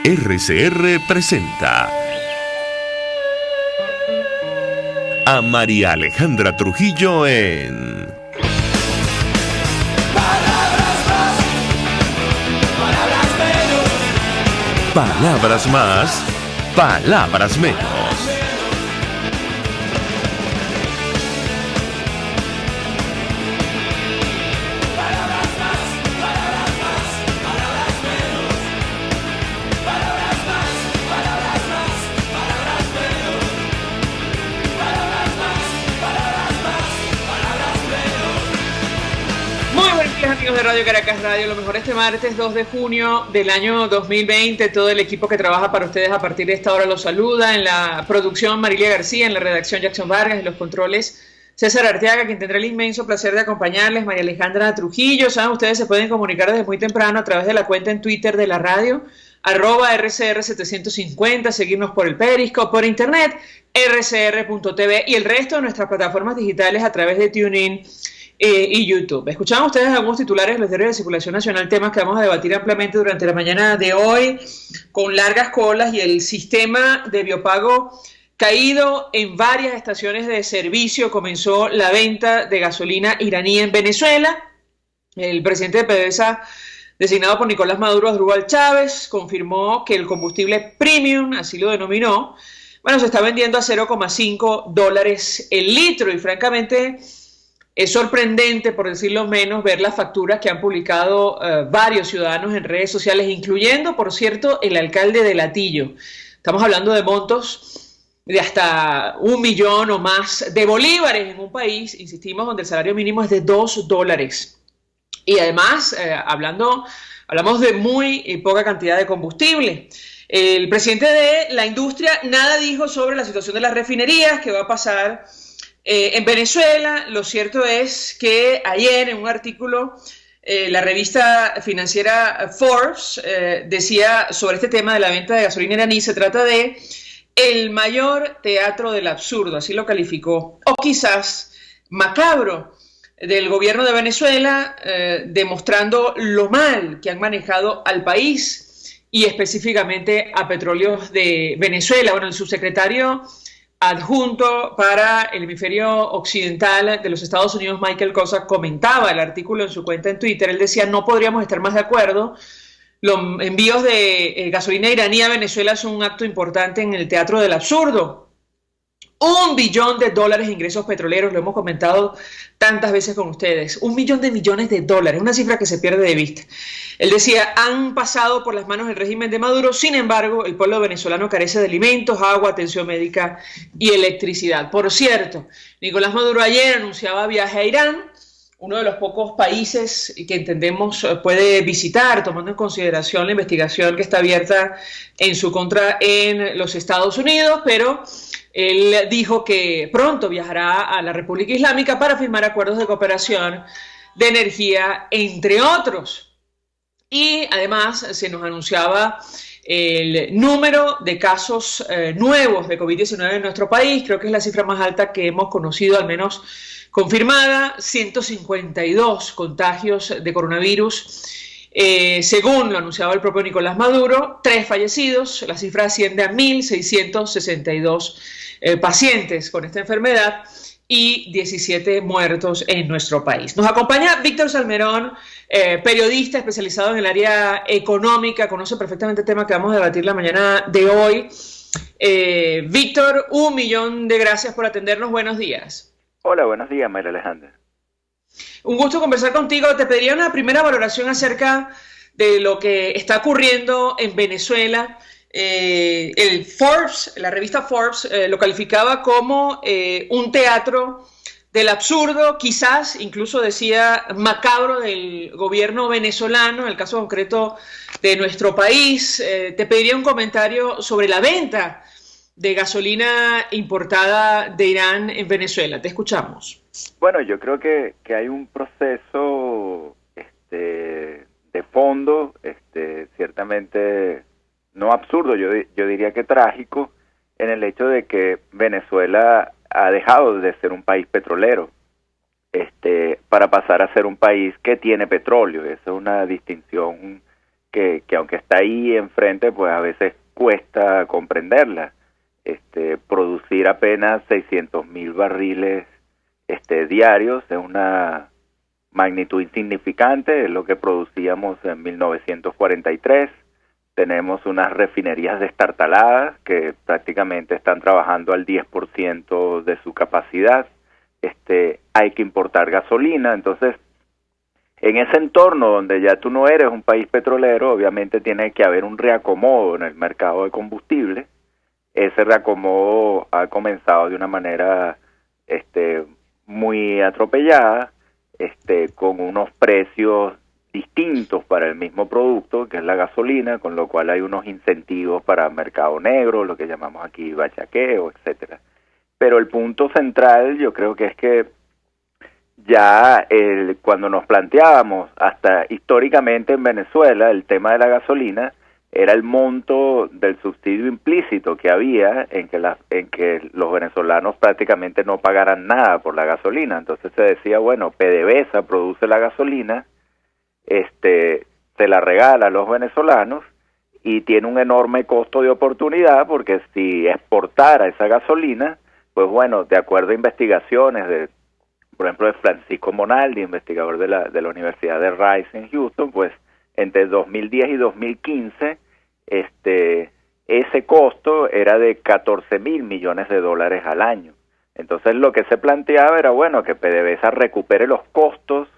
RCR presenta a María Alejandra Trujillo en Palabras más, palabras menos. Palabras más, palabras menos. Amigos de Radio Caracas Radio, lo mejor este martes 2 de junio del año 2020, todo el equipo que trabaja para ustedes a partir de esta hora los saluda. En la producción Marilia García, en la redacción Jackson Vargas, en los controles César Arteaga, quien tendrá el inmenso placer de acompañarles, María Alejandra Trujillo. Saben, ustedes se pueden comunicar desde muy temprano a través de la cuenta en Twitter de la radio, @RCR750, seguirnos por el Periscope, por internet, rcr.tv y el resto de nuestras plataformas digitales a través de TuneIn y YouTube. Escuchamos ustedes algunos titulares de los diarios de circulación nacional, temas que vamos a debatir ampliamente durante la mañana de hoy, con largas colas y el sistema de biopago caído en varias estaciones de servicio. Comenzó la venta de gasolina iraní en Venezuela. El presidente de PDVSA, designado por Nicolás Maduro, Asdrúbal Chávez, confirmó que el combustible premium, así lo denominó, se está vendiendo a $0.5 el litro, y francamente es sorprendente, por decirlo menos, ver las facturas que han publicado varios ciudadanos en redes sociales, incluyendo, por cierto, el alcalde de Latillo. Estamos hablando de montos de hasta 1 millón o más de bolívares en un país, insistimos, donde el salario mínimo es de $2. Y además, hablamos de muy poca cantidad de combustible. El presidente de la industria nada dijo sobre la situación de las refinerías, qué va a pasar en Venezuela. Lo cierto es que ayer, en un artículo, la revista financiera Forbes decía sobre este tema de la venta de gasolina iraní: se trata de el mayor teatro del absurdo, así lo calificó, o quizás macabro, del gobierno de Venezuela, demostrando lo mal que han manejado al país y específicamente a Petróleos de Venezuela. Bueno, el subsecretario adjunto para el hemisferio occidental de los Estados Unidos, Michael Cosa, comentaba el artículo en su cuenta en Twitter. Él decía: no podríamos estar más de acuerdo. Los envíos de gasolina iraní a Venezuela son un acto importante en el teatro del absurdo. $1 billón de ingresos petroleros, lo hemos comentado tantas veces con ustedes. $1 millón de millones, una cifra que se pierde de vista. Él decía: han pasado por las manos del régimen de Maduro, sin embargo, el pueblo venezolano carece de alimentos, agua, atención médica y electricidad. Por cierto, Nicolás Maduro ayer anunciaba viaje a Irán, uno de los pocos países que entendemos puede visitar, tomando en consideración la investigación que está abierta en su contra en los Estados Unidos, pero él dijo que pronto viajará a la República Islámica para firmar acuerdos de cooperación de energía, entre otros. Y además se nos anunciaba el número de casos nuevos de COVID-19 en nuestro país. Creo que es la cifra más alta que hemos conocido, al menos confirmada: 152 contagios de coronavirus. Según lo anunciaba el propio Nicolás Maduro, 3 fallecidos. La cifra asciende a 1.662 pacientes con esta enfermedad y 17 muertos en nuestro país. Nos acompaña Víctor Salmerón, periodista especializado en el área económica, conoce perfectamente el tema que vamos a debatir la mañana de hoy. Víctor, 1 millón de gracias por atendernos. Buenos días. Hola, buenos días, María Alejandra. Un gusto conversar contigo. Te pediría una primera valoración acerca de lo que está ocurriendo en Venezuela. La revista Forbes lo calificaba como un teatro del absurdo, quizás incluso decía macabro, del gobierno venezolano, en el caso concreto de nuestro país. Te pediría un comentario sobre la venta de gasolina importada de Irán en Venezuela. Te escuchamos. Bueno, yo creo que hay un proceso de fondo, ciertamente no absurdo, yo diría que trágico, en el hecho de que Venezuela ha dejado de ser un país petrolero para pasar a ser un país que tiene petróleo. Esa es una distinción que aunque está ahí enfrente, pues a veces cuesta comprenderla. Producir apenas 600.000 barriles diarios es una magnitud insignificante, es lo que producíamos en 1943. Tenemos unas refinerías destartaladas que prácticamente están trabajando al 10% de su capacidad. Hay que importar gasolina, entonces en ese entorno donde ya tú no eres un país petrolero, obviamente tiene que haber un reacomodo en el mercado de combustible. Ese reacomodo ha comenzado de una manera muy atropellada, con unos precios distintos para el mismo producto, que es la gasolina, con lo cual hay unos incentivos para mercado negro, lo que llamamos aquí bachaqueo, etcétera. Pero el punto central yo creo que es que ya cuando nos planteábamos, hasta históricamente en Venezuela, el tema de la gasolina, era el monto del subsidio implícito que había en que los venezolanos prácticamente no pagaran nada por la gasolina. Entonces se decía, bueno, PDVSA produce la gasolina, se la regala a los venezolanos y tiene un enorme costo de oportunidad, porque si exportara esa gasolina, pues bueno, de acuerdo a investigaciones por ejemplo, de Francisco Monaldi, investigador de la Universidad de Rice en Houston, pues entre 2010 y 2015, ese costo era de 14.000 millones de dólares al año. Entonces lo que se planteaba era, bueno, que PDVSA recupere los costos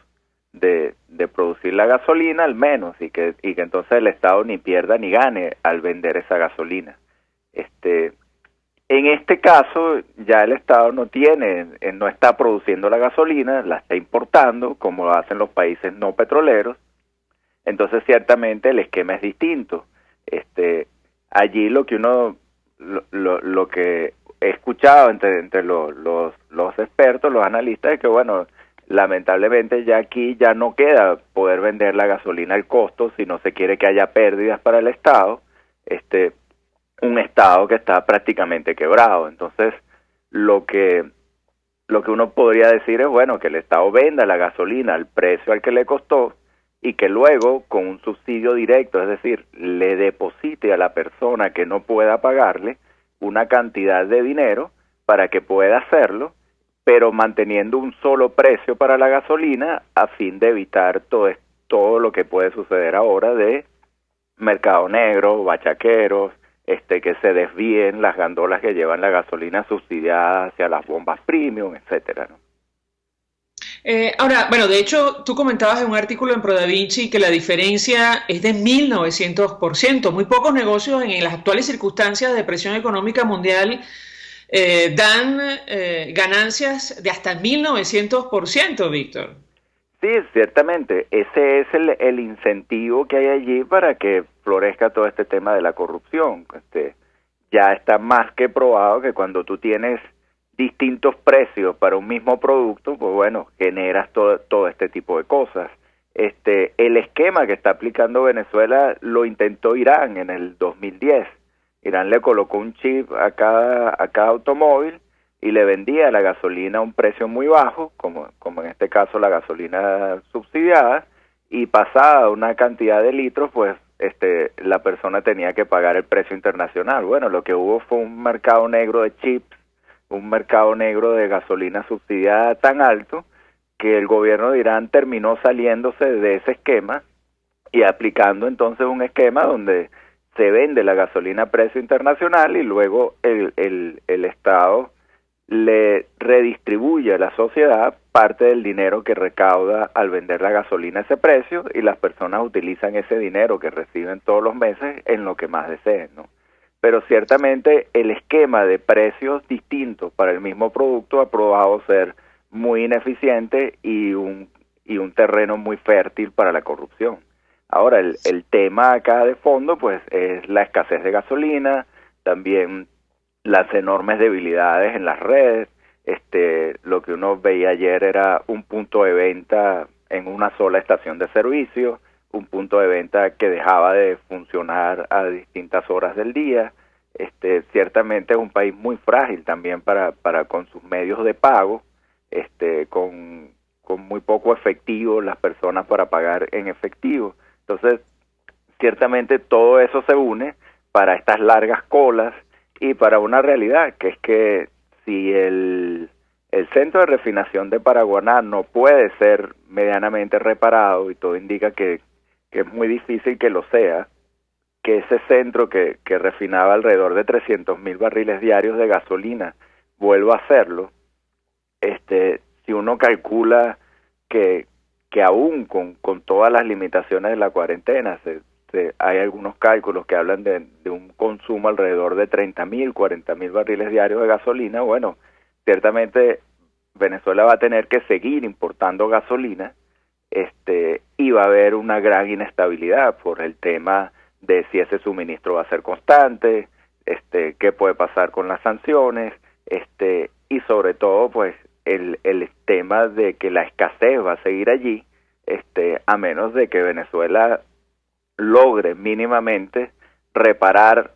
de producir la gasolina al menos, y que entonces el Estado ni pierda ni gane al vender esa gasolina. En este caso ya el Estado no está produciendo la gasolina, la está importando como lo hacen los países no petroleros. Entonces ciertamente el esquema es distinto. Allí lo que he escuchado entre los expertos, los analistas, es que bueno, lamentablemente ya aquí ya no queda poder vender la gasolina al costo si no se quiere que haya pérdidas para el Estado, un Estado que está prácticamente quebrado. Entonces lo que uno podría decir es, bueno, que el Estado venda la gasolina al precio al que le costó, y que luego con un subsidio directo, es decir, le deposite a la persona que no pueda pagarle una cantidad de dinero para que pueda hacerlo, pero manteniendo un solo precio para la gasolina a fin de evitar todo lo que puede suceder ahora de mercado negro, bachaqueros, que se desvíen las gandolas que llevan la gasolina subsidiada hacia las bombas premium, etcétera, ¿no? Ahora, bueno, de hecho, tú comentabas en un artículo en ProDaVinci que la diferencia es de 1900%. Muy pocos negocios en las actuales circunstancias de presión económica mundial dan ganancias de hasta 1900%, Víctor. Sí, ciertamente. Ese es el incentivo que hay allí para que florezca todo este tema de la corrupción. Ya está más que probado que cuando tú tienes distintos precios para un mismo producto, pues bueno, generas todo este tipo de cosas. El esquema que está aplicando Venezuela lo intentó Irán en el 2010. Irán le colocó un chip a cada automóvil y le vendía la gasolina a un precio muy bajo, como en este caso la gasolina subsidiada, y pasada una cantidad de litros, pues la persona tenía que pagar el precio internacional. Bueno, lo que hubo fue un mercado negro de chips, un mercado negro de gasolina subsidiada tan alto que el gobierno de Irán terminó saliéndose de ese esquema y aplicando entonces un esquema donde se vende la gasolina a precio internacional y luego el Estado le redistribuye a la sociedad parte del dinero que recauda al vender la gasolina a ese precio, y las personas utilizan ese dinero que reciben todos los meses en lo que más deseen, ¿no? Pero ciertamente el esquema de precios distintos para el mismo producto ha probado ser muy ineficiente y un terreno muy fértil para la corrupción. Ahora, el tema acá de fondo pues es la escasez de gasolina, también las enormes debilidades en las redes. Lo que uno veía ayer era un punto de venta en una sola estación de servicio, un punto de venta que dejaba de funcionar a distintas horas del día. Ciertamente es un país muy frágil también para con sus medios de pago, con muy poco efectivo las personas para pagar en efectivo. Entonces, ciertamente todo eso se une para estas largas colas y para una realidad, que es que si el centro de refinación de Paraguaná no puede ser medianamente reparado, y todo indica que es muy difícil que lo sea, que ese centro que refinaba alrededor de 300.000 barriles diarios de gasolina vuelva a hacerlo, si uno calcula que aún con todas las limitaciones de la cuarentena, hay algunos cálculos que hablan de un consumo alrededor de 30.000, 40.000 barriles diarios de gasolina. Bueno, ciertamente Venezuela va a tener que seguir importando gasolina, y va a haber una gran inestabilidad por el tema de si ese suministro va a ser constante, qué puede pasar con las sanciones, y sobre todo pues el tema de que la escasez va a seguir allí, a menos de que Venezuela logre mínimamente reparar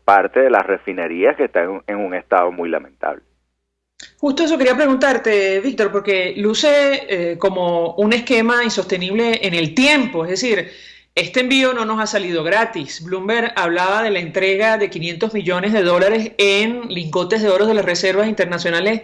parte de las refinerías que están en un estado muy lamentable. Justo eso quería preguntarte, Víctor, porque luce como un esquema insostenible en el tiempo, es decir, este envío no nos ha salido gratis. Bloomberg hablaba de la entrega de $500 millones en lingotes de oro de las reservas internacionales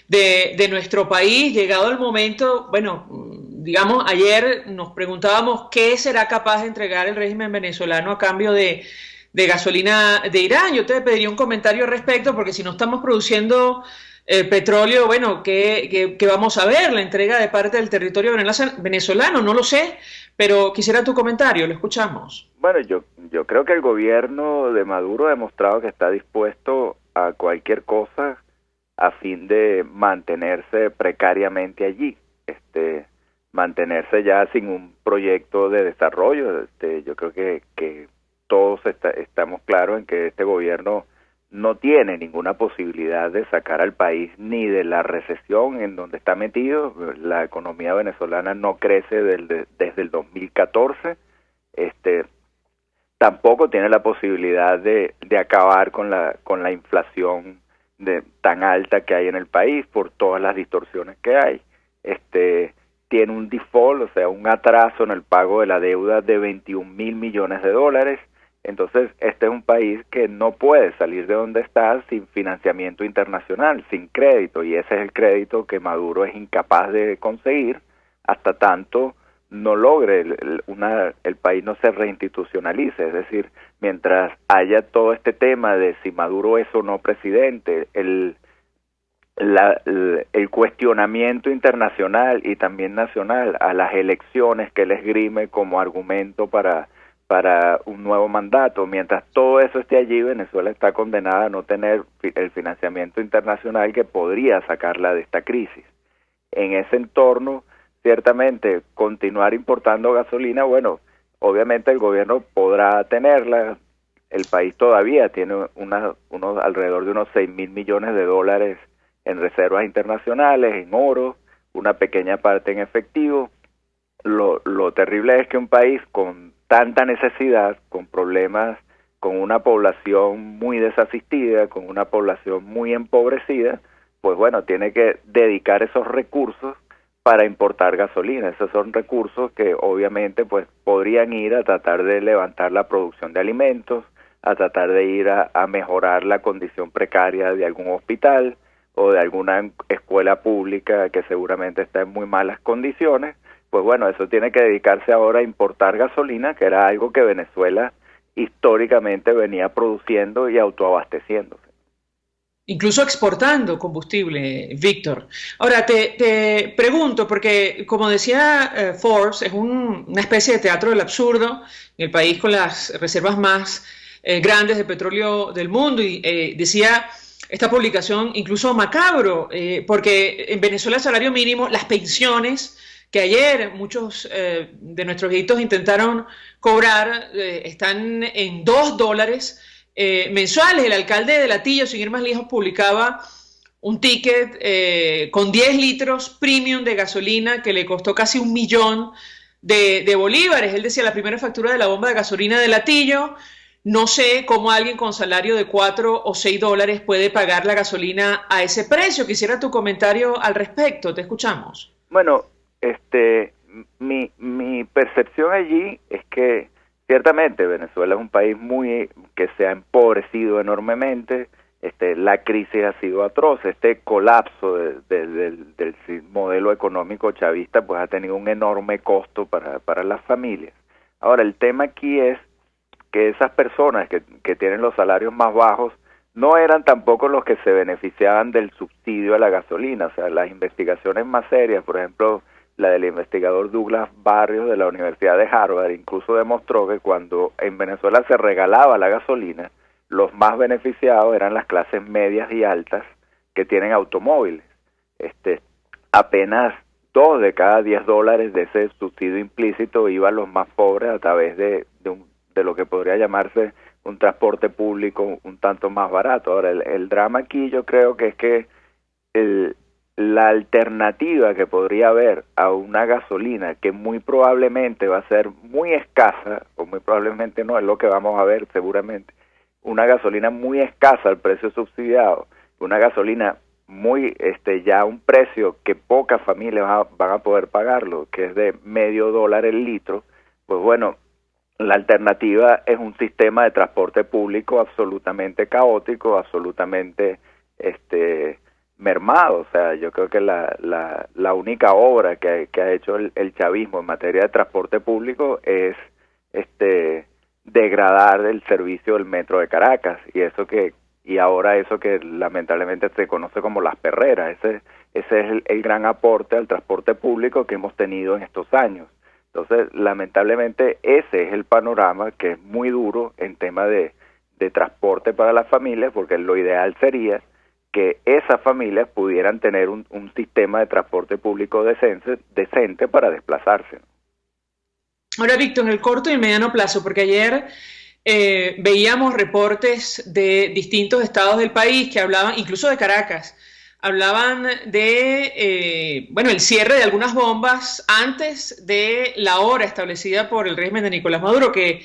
de nuestro país. Llegado el momento, bueno, digamos, ayer nos preguntábamos qué será capaz de entregar el régimen venezolano a cambio de gasolina de Irán. Yo te pediría un comentario al respecto, porque si no estamos produciendo petróleo, bueno, ¿qué vamos a ver? La entrega de parte del territorio venezolano, no lo sé, pero quisiera tu comentario, lo escuchamos. Bueno, yo creo que el gobierno de Maduro ha demostrado que está dispuesto a cualquier cosa a fin de mantenerse precariamente allí, mantenerse ya sin un proyecto de desarrollo. Yo creo que todos estamos claros en que este gobierno no tiene ninguna posibilidad de sacar al país ni de la recesión en donde está metido. La economía venezolana no crece desde el 2014. Tampoco tiene la posibilidad de acabar con la inflación tan alta que hay en el país por todas las distorsiones que hay. Tiene un default, o sea, un atraso en el pago de la deuda de $21.000 millones. Entonces, este es un país que no puede salir de donde está sin financiamiento internacional, sin crédito, y ese es el crédito que Maduro es incapaz de conseguir hasta tanto no logre el país no se reinstitucionalice. Es decir, mientras haya todo este tema de si Maduro es o no presidente, el cuestionamiento internacional y también nacional a las elecciones que él esgrime como argumento para un nuevo mandato, mientras todo eso esté allí, Venezuela está condenada a no tener el financiamiento internacional que podría sacarla de esta crisis. En ese entorno, ciertamente, continuar importando gasolina, bueno, obviamente el gobierno podrá tenerla. El país todavía tiene alrededor de unos $6.000 millones en reservas internacionales, en oro, una pequeña parte en efectivo. Lo terrible es que un país con tanta necesidad, con problemas, con una población muy desasistida, con una población muy empobrecida, pues bueno, tiene que dedicar esos recursos para importar gasolina. Esos son recursos que obviamente pues podrían ir a tratar de levantar la producción de alimentos, a tratar de ir a mejorar la condición precaria de algún hospital o de alguna escuela pública que seguramente está en muy malas condiciones. Pues bueno, eso tiene que dedicarse ahora a importar gasolina, que era algo que Venezuela históricamente venía produciendo y autoabasteciéndose. Incluso exportando combustible, Víctor. Ahora, te pregunto, porque como decía Forbes, es una especie de teatro del absurdo, en el país con las reservas más grandes de petróleo del mundo, y decía esta publicación incluso macabro, porque en Venezuela el salario mínimo, las pensiones que ayer muchos de nuestros viejitos intentaron cobrar, están en $2 mensuales. El alcalde de Latillo, sin ir más lejos, publicaba un ticket con 10 litros premium de gasolina que le costó casi $1 millón de bolívares. Él decía, la primera factura de la bomba de gasolina de Latillo. No sé cómo alguien con salario de $4 o $6 puede pagar la gasolina a ese precio. Quisiera tu comentario al respecto. Te escuchamos. Bueno, mi percepción allí es que Ciertamente, Venezuela es un país que se ha empobrecido enormemente. La crisis ha sido atroz. Este colapso del modelo económico chavista pues ha tenido un enorme costo para las familias. Ahora, el tema aquí es que esas personas que tienen los salarios más bajos no eran tampoco los que se beneficiaban del subsidio a la gasolina. O sea, las investigaciones más serias, por ejemplo, la del investigador Douglas Barrios de la Universidad de Harvard, incluso demostró que cuando en Venezuela se regalaba la gasolina, los más beneficiados eran las clases medias y altas que tienen automóviles. Apenas 2 de cada 10 dólares de ese subsidio implícito iba a los más pobres a través de lo que podría llamarse un transporte público un tanto más barato. Ahora, el drama aquí yo creo que es que la alternativa que podría haber a una gasolina que muy probablemente va a ser muy escasa, o muy probablemente no, es lo que vamos a ver seguramente, una gasolina muy escasa al precio subsidiado, una gasolina muy ya a un precio que pocas familias van a poder pagarlo, que es de $0.50 el litro. Pues bueno, la alternativa es un sistema de transporte público absolutamente caótico, absolutamente mermado. O sea, yo creo que la única obra que ha hecho el chavismo en materia de transporte público es degradar el servicio del metro de Caracas, y ahora eso que lamentablemente se conoce como las perreras. Ese es el gran aporte al transporte público que hemos tenido en estos años. Entonces, lamentablemente, ese es el panorama, que es muy duro en tema de transporte para las familias, porque lo ideal sería que esas familias pudieran tener un sistema de transporte público decente para desplazarse. Ahora, Víctor, en el corto y mediano plazo, porque ayer veíamos reportes de distintos estados del país que hablaban, incluso de Caracas, hablaban de, el cierre de algunas bombas antes de la hora establecida por el régimen de Nicolás Maduro, que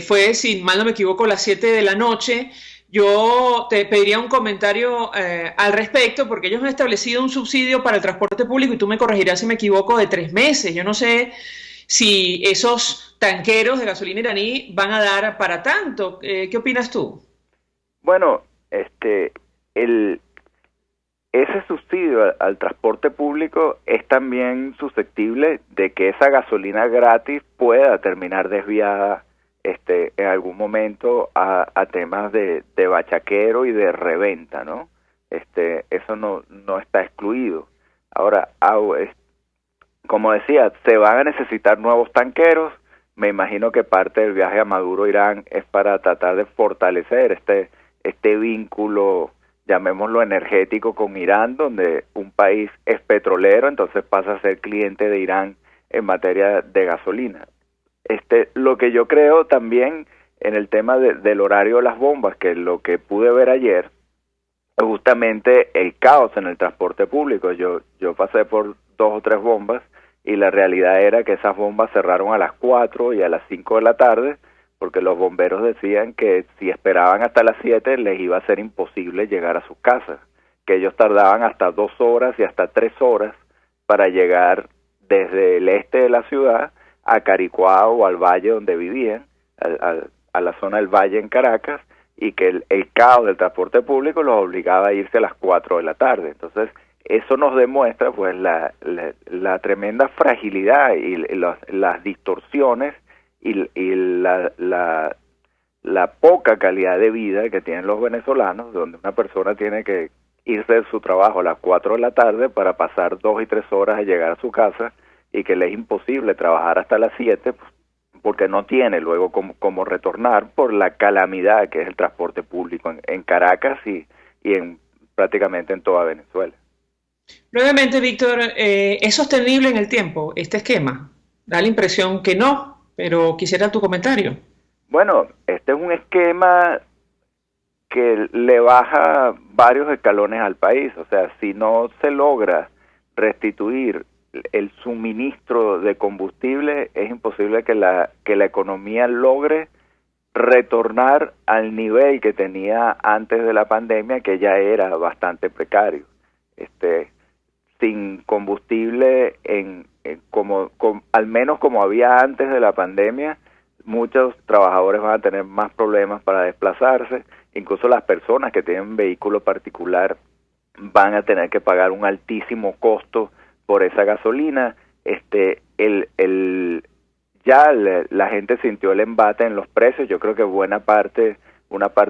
fue, si mal no me equivoco, las 7 de la noche. Yo te pediría un comentario al respecto, porque ellos han establecido un subsidio para el transporte público, y tú me corregirás si me equivoco, de 3 meses. Yo no sé si esos tanqueros de gasolina iraní van a dar para tanto. ¿Qué opinas tú? Bueno, ese subsidio al transporte público es también susceptible de que esa gasolina gratis pueda terminar desviada en algún momento a temas de bachaquero y de reventa, ¿no? Eso no está excluido. Ahora, como decía, se van a necesitar nuevos tanqueros. Me imagino que parte del viaje a Maduro Irán es para tratar de fortalecer este vínculo, llamémoslo energético, con Irán, donde un país es petrolero, entonces pasa a ser cliente de Irán en materia de gasolina. Lo que yo creo también en el tema del horario de las bombas, que lo que pude ver ayer, es justamente el caos en el transporte público. Yo pasé por 2 o 3 bombas, y la realidad era que esas bombas cerraron a las 4 y a las 5 de la tarde, porque los bomberos decían que si esperaban hasta las 7 les iba a ser imposible llegar a sus casas, que ellos tardaban hasta 2 horas y hasta 3 horas para llegar desde el este de la ciudad a Caricuá o al valle donde vivían, a la zona del valle en Caracas, y que el caos del transporte público los obligaba a irse a las 4 de la tarde. Entonces, eso nos demuestra pues la tremenda fragilidad y las distorsiones y la poca calidad de vida que tienen los venezolanos, donde una persona tiene que irse de su trabajo a las 4 de la tarde para pasar 2 y 3 horas a llegar a su casa, y que le es imposible trabajar hasta las 7 porque no tiene luego cómo retornar por la calamidad que es el transporte público en Caracas y prácticamente en toda Venezuela. Brevemente, Víctor, ¿es sostenible en el tiempo este esquema? Da la impresión que no, pero quisiera tu comentario. Bueno, este es un esquema que le baja varios escalones al país. O sea, si no se logra restituir el suministro de combustible, es imposible que la economía logre retornar al nivel que tenía antes de la pandemia, que ya era bastante precario. Sin combustible al menos como había antes de la pandemia, muchos trabajadores van a tener más problemas para desplazarse, incluso las personas que tienen vehículo particular van a tener que pagar un altísimo costo por esa gasolina. La gente sintió el embate en los precios. Yo creo que una parte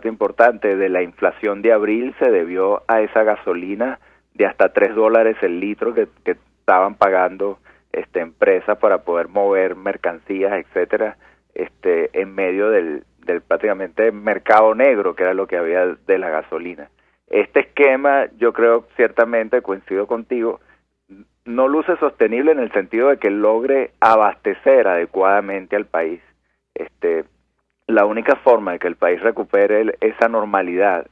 importante de la inflación de abril se debió a esa gasolina de hasta $3 el litro que estaban pagando empresas para poder mover mercancías, etcétera, en medio del prácticamente mercado negro que era lo que había de la gasolina. Este esquema, yo creo, ciertamente, coincido contigo, no luce sostenible en el sentido de que logre abastecer adecuadamente al país. La única forma de que el país recupere esa normalidad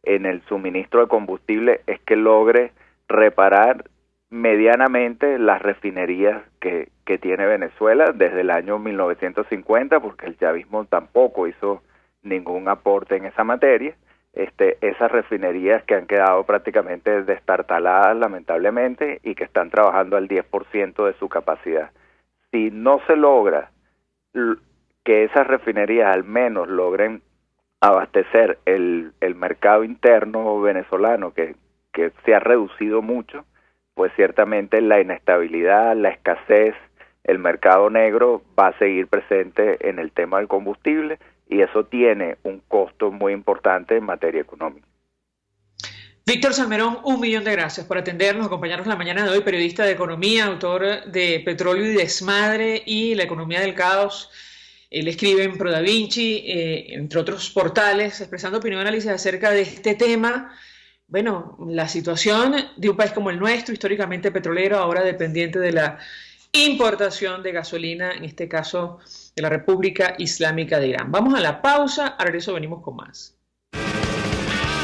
en el suministro de combustible es que logre reparar medianamente las refinerías que tiene Venezuela desde el año 1950, porque el chavismo tampoco hizo ningún aporte en esa materia. Esas refinerías que han quedado prácticamente destartaladas, lamentablemente, y que están trabajando al 10% de su capacidad. Si no se logra que esas refinerías al menos logren abastecer el mercado interno venezolano, que se ha reducido mucho, pues ciertamente la inestabilidad, la escasez, el mercado negro va a seguir presente en el tema del combustible, y eso tiene un costo muy importante en materia económica. Víctor Salmerón, 1.000.000 de gracias por atendernos, acompañarnos la mañana de hoy, periodista de economía, autor de Petróleo y Desmadre y La economía del caos. Él escribe en Pro Da Vinci, entre otros portales, expresando opinión y análisis acerca de este tema. Bueno, la situación de un país como el nuestro, históricamente petrolero, ahora dependiente de la importación de gasolina, en este caso de la República Islámica de Irán. Vamos a la pausa, al regreso venimos con más.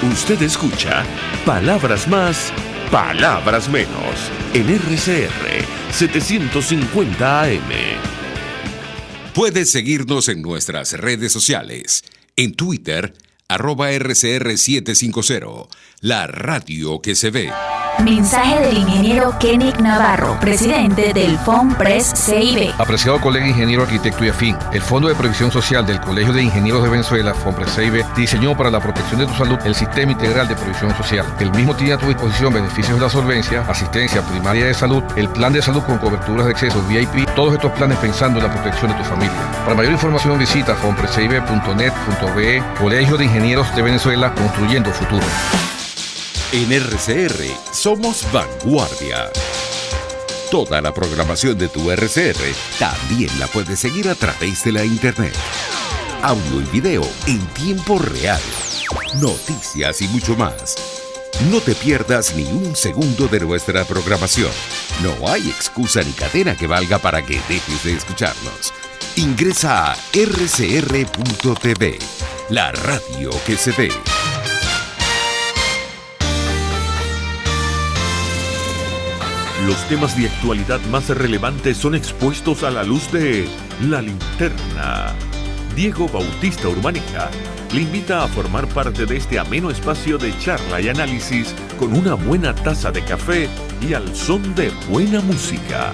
Usted escucha Palabras Más, Palabras Menos en RCR 750 AM. Puedes seguirnos en nuestras redes sociales. En Twitter, @RCR750, la radio que se ve. Mensaje del ingeniero Kenick Navarro, presidente del FONPRES CIB. Apreciado colega ingeniero, arquitecto y afín, el Fondo de Previsión Social del Colegio de Ingenieros de Venezuela, FONPRES CIB, diseñó para la protección de tu salud el Sistema Integral de Previsión Social. El mismo tiene a tu disposición beneficios de la solvencia, asistencia primaria de salud, el plan de salud con coberturas de acceso VIP, todos estos planes pensando en la protección de tu familia. Para mayor información visita fonprescib.net.be. Colegio de Ingenieros de Venezuela, construyendo futuro. En RCR somos vanguardia. Toda la programación de tu RCR también la puedes seguir a través de la internet. Audio y video en tiempo real. Noticias y mucho más. No te pierdas ni un segundo de nuestra programación. No hay excusa ni cadena que valga para que dejes de escucharnos. Ingresa a rcr.tv, la radio que se ve. Los temas de actualidad más relevantes son expuestos a la luz de La Linterna. Diego Bautista Urbaneja le invita a formar parte de este ameno espacio de charla y análisis con una buena taza de café y al son de buena música.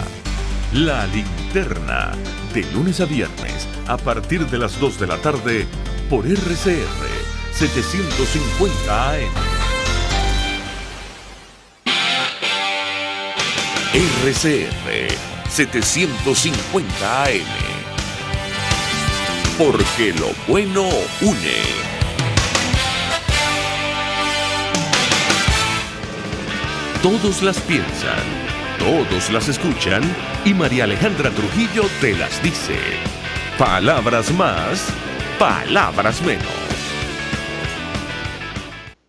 La Linterna, de lunes a viernes, a partir de las 2 de la tarde, por RCR 750 AM. RCR 750 AM. Porque lo bueno une. Todos las piensan, todos las escuchan y María Alejandra Trujillo te las dice. Palabras más, palabras menos.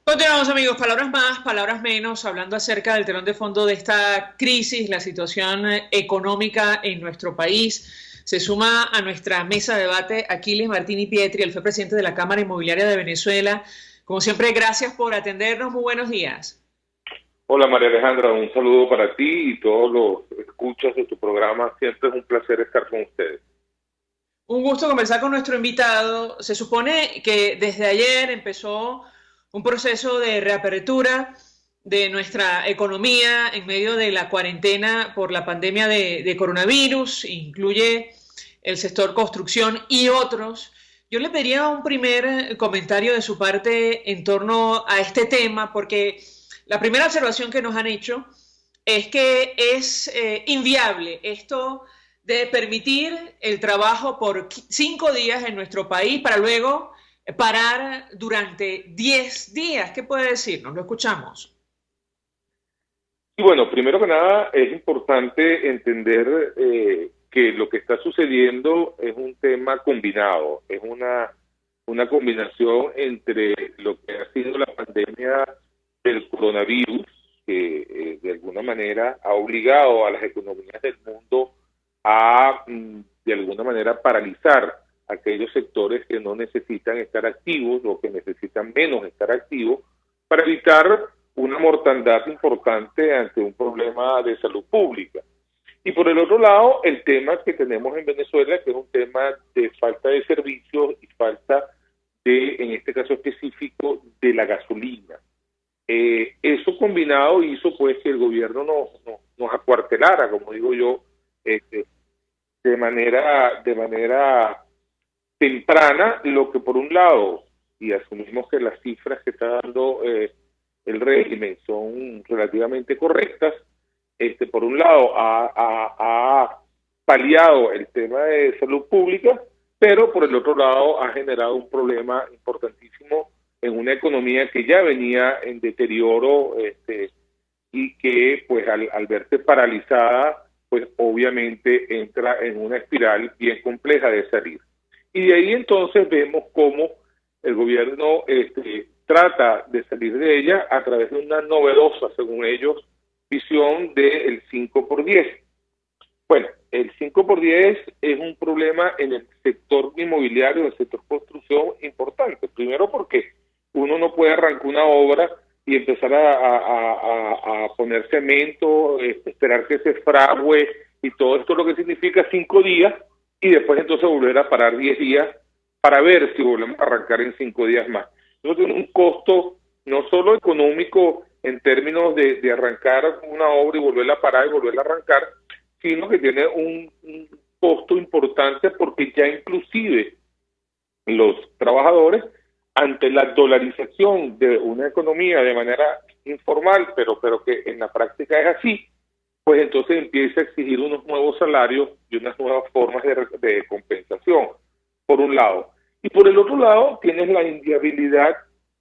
Continuamos, amigos, palabras más, palabras menos, hablando acerca del telón de fondo de esta crisis, la situación económica en nuestro país. Se suma a nuestra mesa de debate Aquiles Martini Pietri, él fue presidente de la Cámara Inmobiliaria de Venezuela. Como siempre, gracias por atendernos, muy buenos días. Hola María Alejandra, un saludo para ti y todos los escuchas de tu programa, siempre es un placer estar con ustedes. Un gusto conversar con nuestro invitado. Se supone que desde ayer empezó un proceso de reapertura de nuestra economía en medio de la cuarentena por la pandemia de coronavirus. Incluye el sector construcción y otros. Yo le pediría un primer comentario de su parte en torno a este tema, porque la primera observación que nos han hecho es que es inviable esto de permitir el trabajo por 5 días en nuestro país para luego parar durante 10 días. ¿Qué puede decirnos? Lo escuchamos. Y bueno, primero que nada es importante entender que lo que está sucediendo es un tema combinado, es una combinación entre lo que ha sido la pandemia del coronavirus, que de alguna manera ha obligado a las economías del mundo a, de alguna manera, paralizar aquellos sectores que no necesitan estar activos o que necesitan menos estar activos para evitar una mortandad importante ante un problema de salud pública. Y por el otro lado, el tema que tenemos en Venezuela, que es un tema de falta de servicios y falta de, en este caso específico, de la gasolina. Eso combinado hizo pues que el gobierno nos acuartelara, como digo yo, de manera temprana, lo que por un lado, y asumimos que las cifras que está dando el régimen son relativamente correctas, por un lado ha paliado el tema de salud pública, pero por el otro lado ha generado un problema importantísimo en una economía que ya venía en deterioro y que pues al verse paralizada, pues obviamente entra en una espiral bien compleja de salir. Y de ahí entonces vemos cómo el gobierno trata de salir de ella a través de una novedosa, según ellos, visión del 5x10. Bueno, el 5x10 es un problema en el sector inmobiliario, en el sector construcción importante. Primero porque uno no puede arrancar una obra y empezar a poner cemento, esperar que se fragüe y todo esto lo que significa 5 días y después entonces volver a parar 10 días para ver si volvemos a arrancar en 5 días más. Eso tiene un costo no solo económico en términos de arrancar una obra y volverla a parar y volverla a arrancar, sino que tiene un costo importante porque ya inclusive los trabajadores, ante la dolarización de una economía de manera informal, pero que en la práctica es así, pues entonces empieza a exigir unos nuevos salarios y unas nuevas formas de compensación, por un lado. Y por el otro lado, tienes la inviabilidad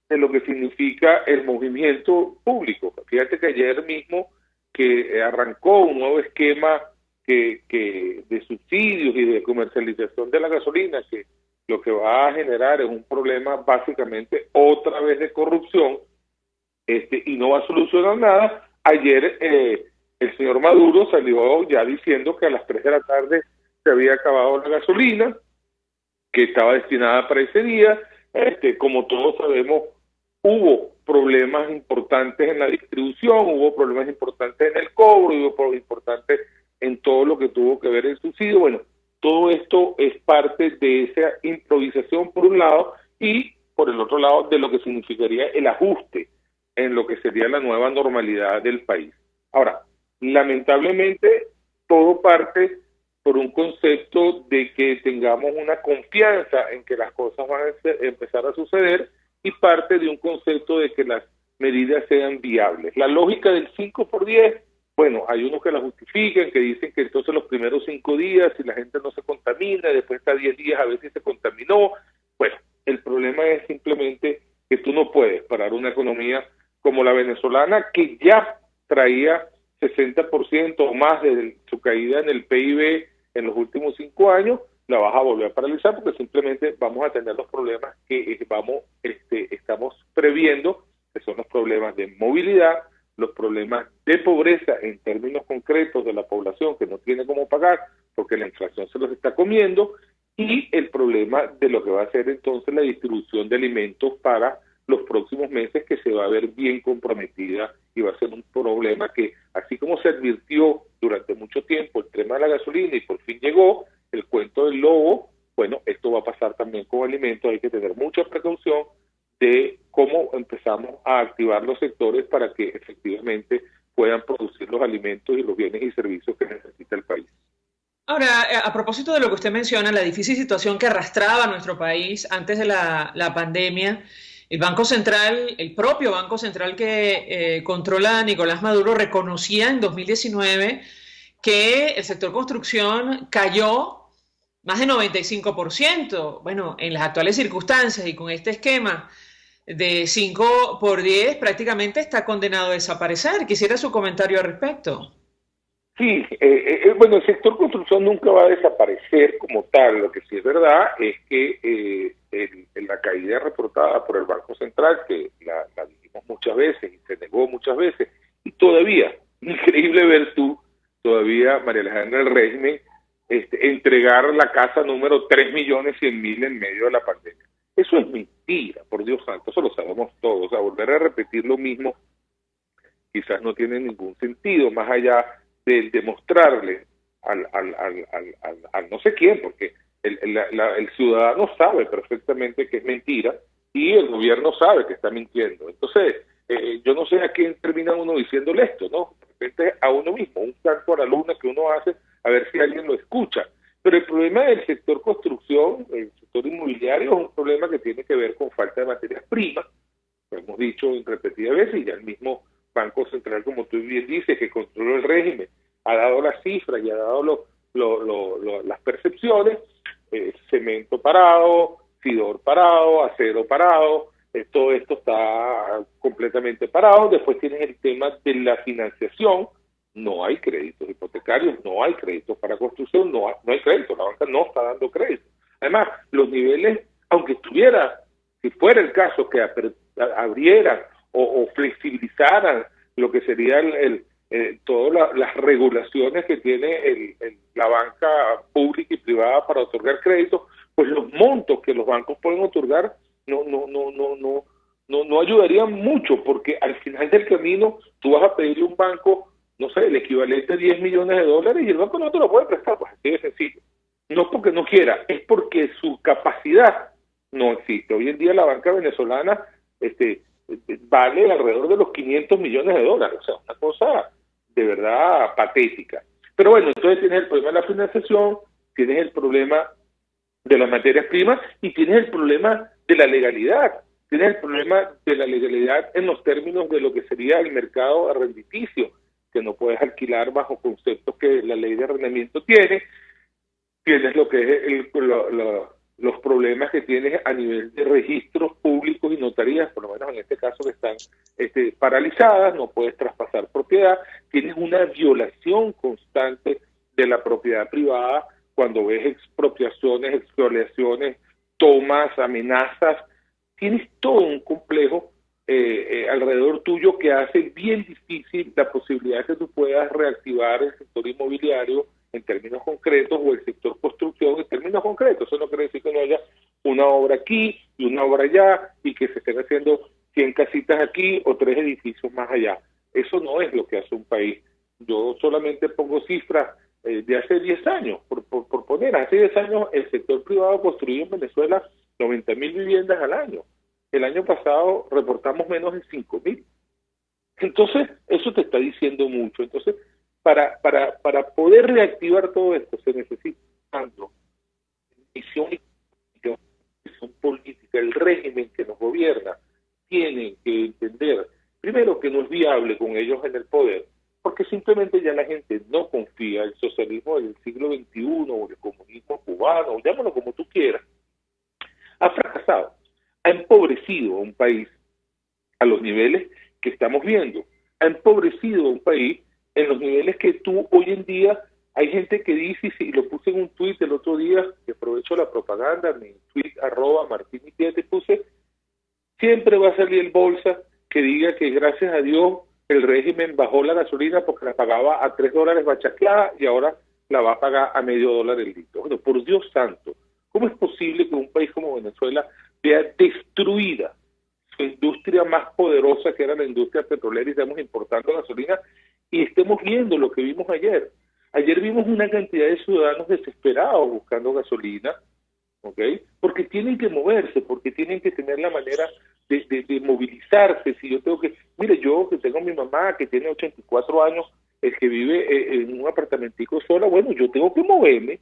de lo que significa el movimiento público. Fíjate que ayer mismo que arrancó un nuevo esquema de subsidios y de comercialización de la gasolina, que lo que va a generar es un problema básicamente otra vez de corrupción, y no va a solucionar nada. Ayer el señor Maduro salió ya diciendo que a las 3 de la tarde se había acabado la gasolina, que estaba destinada para ese día. Como todos sabemos, hubo problemas importantes en la distribución, hubo problemas importantes en el cobro, hubo problemas importantes en todo lo que tuvo que ver el subsidio. Bueno, todo esto es parte de esa improvisación por un lado y por el otro lado de lo que significaría el ajuste en lo que sería la nueva normalidad del país. Ahora, lamentablemente todo parte por un concepto de que tengamos una confianza en que las cosas van a empezar a suceder y parte de un concepto de que las medidas sean viables. La lógica del 5x10, bueno, hay unos que la justifican, que dicen que entonces los primeros 5 días, si la gente no se contamina, después está 10 días a ver si se contaminó. Bueno, el problema es simplemente que tú no puedes parar una economía como la venezolana, que ya traía 60% o más de su caída en el PIB en los últimos 5 años, la vas a volver a paralizar porque simplemente vamos a tener los problemas que estamos previendo, que son los problemas de movilidad, los problemas de pobreza en términos concretos de la población que no tiene cómo pagar porque la inflación se los está comiendo, y el problema de lo que va a ser entonces la distribución de alimentos para los próximos meses, que se va a ver bien comprometida y va a ser un problema que, así como se advirtió durante mucho tiempo el tema de la gasolina y por fin llegó el cuento del lobo, bueno, esto va a pasar también con alimentos. Hay que tener mucha precaución de cómo empezamos a activar los sectores para que efectivamente puedan producir los alimentos y los bienes y servicios que necesita el país. Ahora, a propósito de lo que usted menciona, la difícil situación que arrastraba nuestro país antes de la pandemia, el Banco Central, el propio Banco Central que controla Nicolás Maduro, reconocía en 2019 que el sector construcción cayó más de 95%. Bueno, en las actuales circunstancias y con este esquema de 5 por 10, prácticamente está condenado a desaparecer. Quisiera su comentario al respecto. Sí, bueno, el sector construcción nunca va a desaparecer como tal. Lo que sí es verdad es que la caída reportada por el Banco Central, que la dijimos muchas veces y se negó muchas veces, y todavía, increíble ver tú, todavía, María Alejandra, el régimen, entregar la casa número 3.100.000 en medio de la pandemia. Eso es mentira, por Dios santo, eso lo sabemos todos. O sea, volver a repetir lo mismo quizás no tiene ningún sentido, más allá de demostrarle al no sé quién, porque el ciudadano sabe perfectamente que es mentira y el gobierno sabe que está mintiendo. Entonces, yo no sé a quién termina uno diciéndole esto, ¿no? De repente a uno mismo, un canto a la luna que uno hace a ver si alguien lo escucha. Pero el problema del sector construcción, el sector inmobiliario, es un problema que tiene que ver con falta de materias primas, lo hemos dicho en repetidas veces, y ya el mismo Banco Central, como tú bien dices, que controla el régimen, ha dado las cifras y ha dado las percepciones, cemento parado, sidor parado, acero parado, todo esto está completamente parado. Después tienes el tema de la financiación, no hay créditos hipotecarios, no hay créditos para construcción, no hay crédito, la banca no está dando crédito. Además, los niveles, aunque estuviera, si fuera el caso que abrieran o flexibilizaran lo que sería todas las regulaciones que tiene la banca pública y privada para otorgar créditos, pues los montos que los bancos pueden otorgar no ayudarían mucho, porque al final del camino tú vas a pedirle a un banco, no sé, el equivalente a 10 millones de dólares y el banco no te lo puede prestar, pues así de sencillo. No porque no quiera, es porque su capacidad no existe. Hoy en día la banca venezolana vale alrededor de los 500 millones de dólares, o sea, una cosa de verdad patética. Pero bueno, entonces tienes el problema de la financiación, tienes el problema de las materias primas y tienes el problema de la legalidad. Tienes el problema de la legalidad en los términos de lo que sería el mercado arrenditicio, que no puedes alquilar bajo conceptos que la ley de arrendamiento tiene. Tienes lo que es los problemas que tienes a nivel de registros públicos y notarías, por lo menos en este caso que están paralizadas, no puedes traspasar propiedad. Tienes una violación constante de la propiedad privada cuando ves expropiaciones, expoliaciones, tomas, amenazas. Tienes todo un complejo alrededor tuyo que hace bien difícil la posibilidad de que tú puedas reactivar el sector inmobiliario en términos concretos o el sector construcción en términos concretos. Eso no quiere decir que no haya una obra aquí y una obra allá y que se estén haciendo 100 casitas aquí o 3 edificios más allá. Eso no es lo que hace un país. Yo solamente pongo cifras de hace 10 años, por poner, hace 10 años el sector privado construyó en Venezuela 90.000 viviendas al año. El año pasado reportamos menos de 5.000. Entonces, eso te está diciendo mucho. Entonces, para poder reactivar todo esto se necesita tanto visión política. El régimen que nos gobierna tiene que entender, primero, que no es viable con ellos en el poder, porque simplemente ya la gente no confía. El socialismo del siglo XXI o el comunismo cubano, llámalo como tú quieras, ha fracasado, ha empobrecido a un país a los niveles que estamos viendo, ha empobrecido a un país en los niveles que tú hoy en día, hay gente que dice, y lo puse en un tuit el otro día, que aprovecho la propaganda, mi tuit @martinitiete puse, siempre va a salir el bolsa que diga que gracias a Dios el régimen bajó la gasolina porque la pagaba a $3 bachaqueada y ahora la va a pagar a $0.5 el litro. Bueno, por Dios santo, ¿cómo es posible que un país como Venezuela vea destruida su industria más poderosa, que era la industria petrolera, y estamos importando gasolina, y estemos viendo lo que vimos ayer? Ayer vimos una cantidad de ciudadanos desesperados buscando gasolina, ¿ok? Porque tienen que moverse, porque tienen que tener la manera de movilizarse. Si yo tengo que, mire, yo que tengo a mi mamá que tiene 84 años, el que vive en un apartamentico sola, bueno, yo tengo que moverme.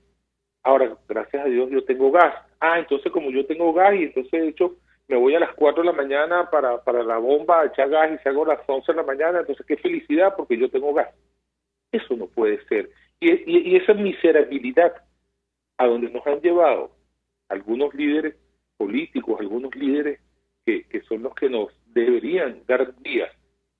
Ahora, gracias a Dios, yo tengo gas. Entonces como yo tengo gas y entonces de hecho me voy a las 4 de la mañana para la bomba a echar gas y salgo a las 11 de la mañana, entonces qué felicidad porque yo tengo gas. Eso no puede ser. Y esa miserabilidad a donde nos han llevado algunos líderes políticos, algunos líderes que son los que nos deberían dar guías,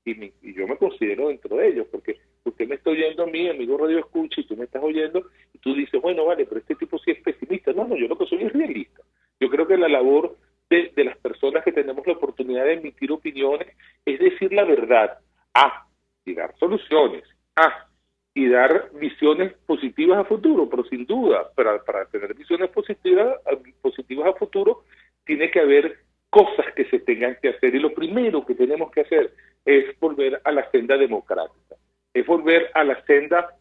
y yo me considero dentro de ellos, porque usted me está oyendo a mí, amigo Radio Escucha, y tú me estás oyendo, y tú dices, bueno, vale, pero este tipo sí es pesimista. No, yo lo que soy es realista. Yo creo que la labor de las personas que tenemos la oportunidad de emitir opiniones es decir la verdad, y dar soluciones, y dar visiones positivas a futuro, pero sin duda, para tener visiones positivas a futuro, tiene que haber cosas que se tengan que hacer, y lo primero que tenemos que hacer es volver a la senda democrática, es volver a la senda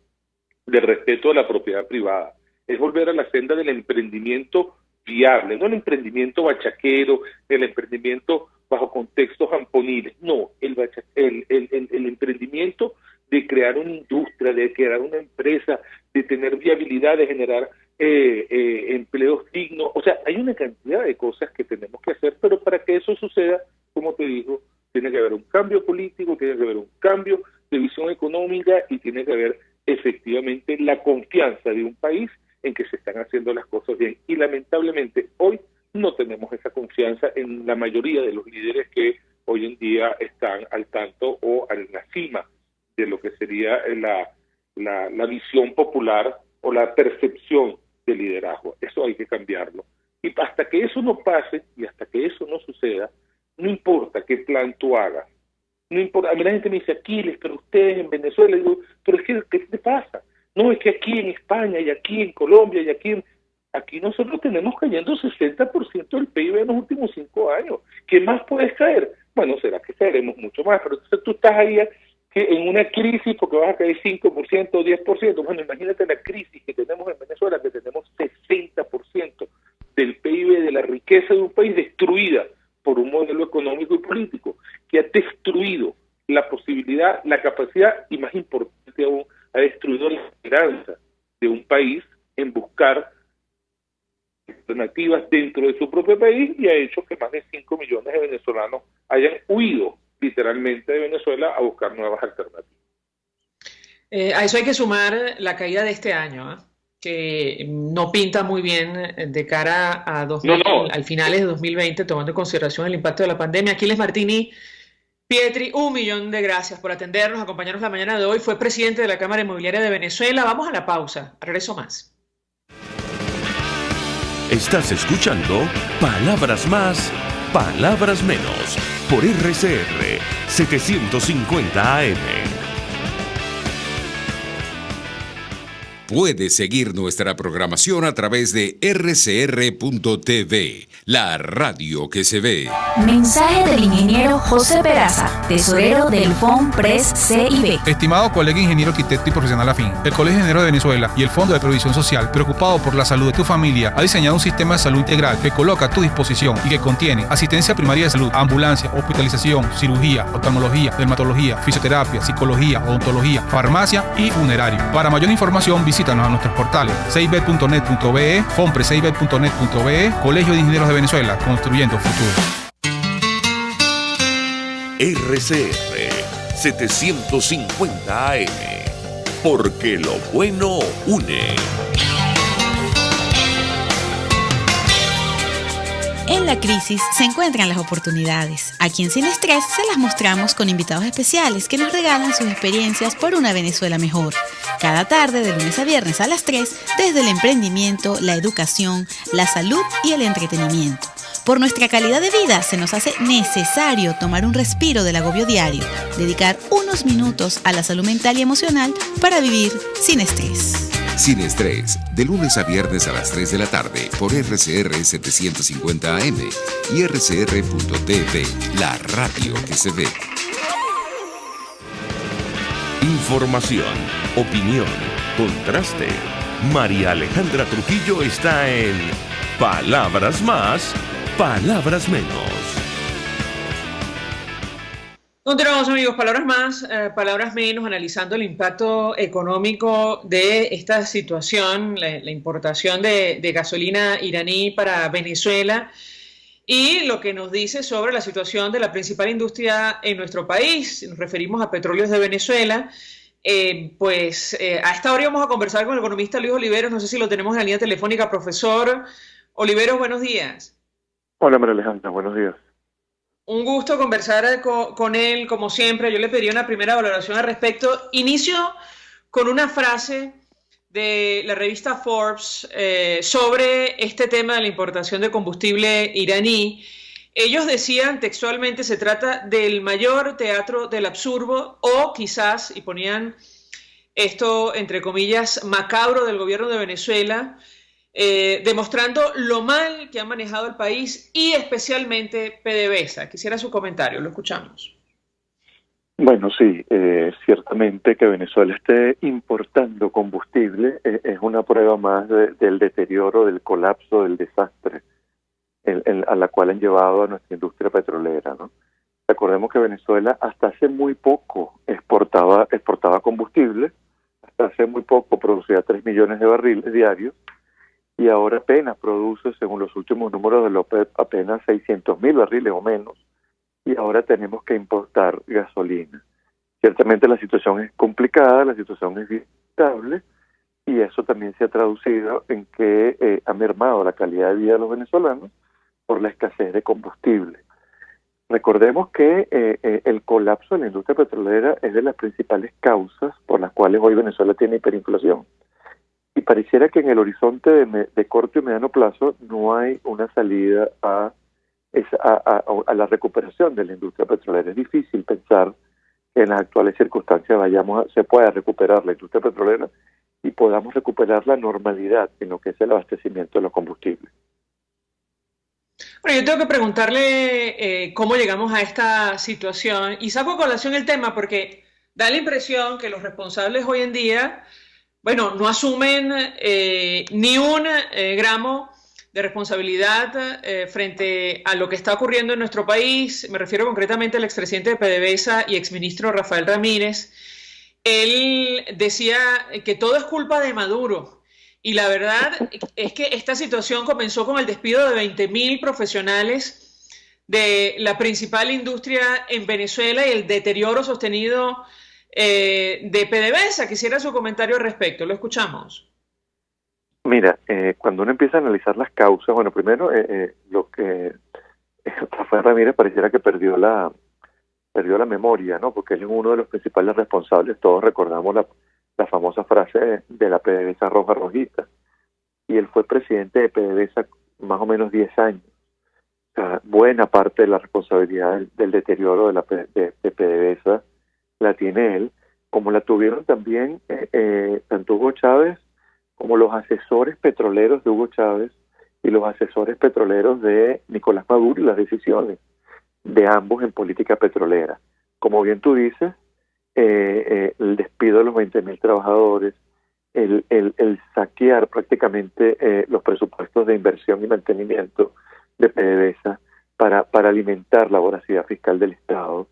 del respeto de la propiedad privada, es volver a la senda del emprendimiento viable, no el emprendimiento bachaquero, el emprendimiento bajo contextos jamponiles, no, el emprendimiento de crear una industria, de crear una empresa, de tener viabilidad, de generar empleos dignos. O sea, hay una cantidad de cosas que tenemos que hacer, pero para que eso suceda, como te digo, tiene que haber un cambio político, tiene que haber un cambio de visión económica y tiene que haber efectivamente la confianza de un país en que se están haciendo las cosas bien. Y lamentablemente hoy no tenemos esa confianza en la mayoría de los líderes que hoy en día están al tanto o en la cima de lo que sería la visión popular o la percepción de liderazgo. Eso hay que cambiarlo. Y hasta que eso no pase y hasta que eso no suceda, no importa qué plan tú hagas, no importa. A mí la gente me dice, Aquiles, pero ustedes en Venezuela, y digo, pero es que, ¿qué te pasa? No, es que aquí en España y aquí en Colombia y aquí nosotros tenemos cayendo 60% del PIB en los últimos 5 años. ¿Qué más puedes caer? Bueno, será que caeremos mucho más, pero entonces tú estás ahí que en una crisis porque vas a caer 5% o 10%. Bueno, imagínate la crisis que tenemos en Venezuela, que tenemos 60% del PIB, de la riqueza de un país destruida por un modelo económico y político que ha destruido la posibilidad, la capacidad y, más importante aún, ha destruido la esperanza de un país en buscar alternativas dentro de su propio país, y ha hecho que más de 5 millones de venezolanos hayan huido literalmente de Venezuela a buscar nuevas alternativas. A eso hay que sumar la caída de este año, que no pinta muy bien de cara a al finales de 2020, tomando en consideración el impacto de la pandemia. Aquiles Martini Pietri, 1.000.000 de gracias por atendernos, acompañarnos la mañana de hoy. Fue presidente de la Cámara Inmobiliaria de Venezuela. Vamos a la pausa. Regreso más. Estás escuchando Palabras Más, Palabras Menos, por RCR 750 AM. Puedes seguir nuestra programación a través de rcr.tv, la radio que se ve. Mensaje del ingeniero José Peraza, tesorero del FOMPRES CIB. Estimado colega ingeniero, arquitecto y profesional afín, el Colegio de Ingenieros de Venezuela y el Fondo de Previsión Social, preocupado por la salud de tu familia, ha diseñado un sistema de salud integral que coloca a tu disposición y que contiene asistencia primaria de salud, ambulancia, hospitalización, cirugía, oftalmología, dermatología, fisioterapia, psicología, odontología, farmacia y funerario. Para mayor información, visítanos a nuestros portales ceibet.net.be, fompreseibet.net.be, Colegio de Ingenieros de Venezuela, construyendo futuro. RCR 750 AM, porque lo bueno une. En la crisis se encuentran las oportunidades. Aquí en Sin Estrés se las mostramos con invitados especiales que nos regalan sus experiencias por una Venezuela mejor. Cada tarde, de lunes a viernes a las 3, desde el emprendimiento, la educación, la salud y el entretenimiento. Por nuestra calidad de vida se nos hace necesario tomar un respiro del agobio diario, dedicar unos minutos a la salud mental y emocional para vivir sin estrés. Sin Estrés, de lunes a viernes a las 3 de la tarde por RCR 750 AM y rcr.tv, la radio que se ve. Información, opinión, contraste. María Alejandra Trujillo está en Palabras Más, Palabras Menos. Continuamos, amigos, palabras más, palabras menos, analizando el impacto económico de esta situación, la importación de gasolina iraní para Venezuela y lo que nos dice sobre la situación de la principal industria en nuestro país. Nos referimos a Petróleos de Venezuela. A esta hora vamos a conversar con el economista Luis Oliveros. No sé si lo tenemos en la línea telefónica. Profesor Oliveros, buenos días. Hola, María Alejandra, buenos días. Un gusto conversar con él, como siempre. Yo le pediría una primera valoración al respecto. Inicio con una frase de la revista Forbes sobre este tema de la importación de combustible iraní. Ellos decían textualmente, se trata del mayor teatro del absurdo o quizás, y ponían esto entre comillas, macabro del gobierno de Venezuela, demostrando lo mal que ha manejado el país y especialmente PDVSA. Quisiera su comentario, lo escuchamos. Bueno, sí, ciertamente que Venezuela esté importando combustible es una prueba más del deterioro, del colapso, del desastre a la cual han llevado a nuestra industria petrolera, ¿no? Recordemos que Venezuela hasta hace muy poco exportaba combustible, hasta hace muy poco producía 3 millones de barriles diarios, y ahora apenas produce, según los últimos números de la OPEP, apenas 600.000 barriles o menos, y ahora tenemos que importar gasolina. Ciertamente la situación es complicada, la situación es inestable, y eso también se ha traducido en que ha mermado la calidad de vida de los venezolanos por la escasez de combustible. Recordemos que el colapso de la industria petrolera es de las principales causas por las cuales hoy Venezuela tiene hiperinflación. Y pareciera que en el horizonte de corto y mediano plazo no hay una salida a la recuperación de la industria petrolera. Es difícil pensar que en las actuales circunstancias se pueda recuperar la industria petrolera y podamos recuperar la normalidad en lo que es el abastecimiento de los combustibles. Bueno, yo tengo que preguntarle cómo llegamos a esta situación y saco a colación el tema porque da la impresión que los responsables hoy en día, bueno, no asumen ni un gramo de responsabilidad frente a lo que está ocurriendo en nuestro país. Me refiero concretamente al expresidente de PDVSA y exministro Rafael Ramírez. Él decía que todo es culpa de Maduro. Y la verdad es que esta situación comenzó con el despido de 20.000 profesionales de la principal industria en Venezuela y el deterioro sostenido de PDVSA. Quisiera su comentario al respecto. Lo escuchamos. Mira, cuando uno empieza a analizar las causas, bueno, primero lo que Rafael Ramírez pareciera que perdió la memoria, ¿no? Porque él es uno de los principales responsables. Todos recordamos la famosa frase de la PDVSA roja rojita, y él fue presidente de PDVSA más o menos 10 años. O sea, buena parte de la responsabilidad del deterioro de PDVSA la tiene él, como la tuvieron también tanto Hugo Chávez como los asesores petroleros de Hugo Chávez y los asesores petroleros de Nicolás Maduro, y las decisiones de ambos en política petrolera. Como bien tú dices, el despido de los 20.000 trabajadores, el saquear prácticamente los presupuestos de inversión y mantenimiento de PDVSA para alimentar la voracidad fiscal del Estado,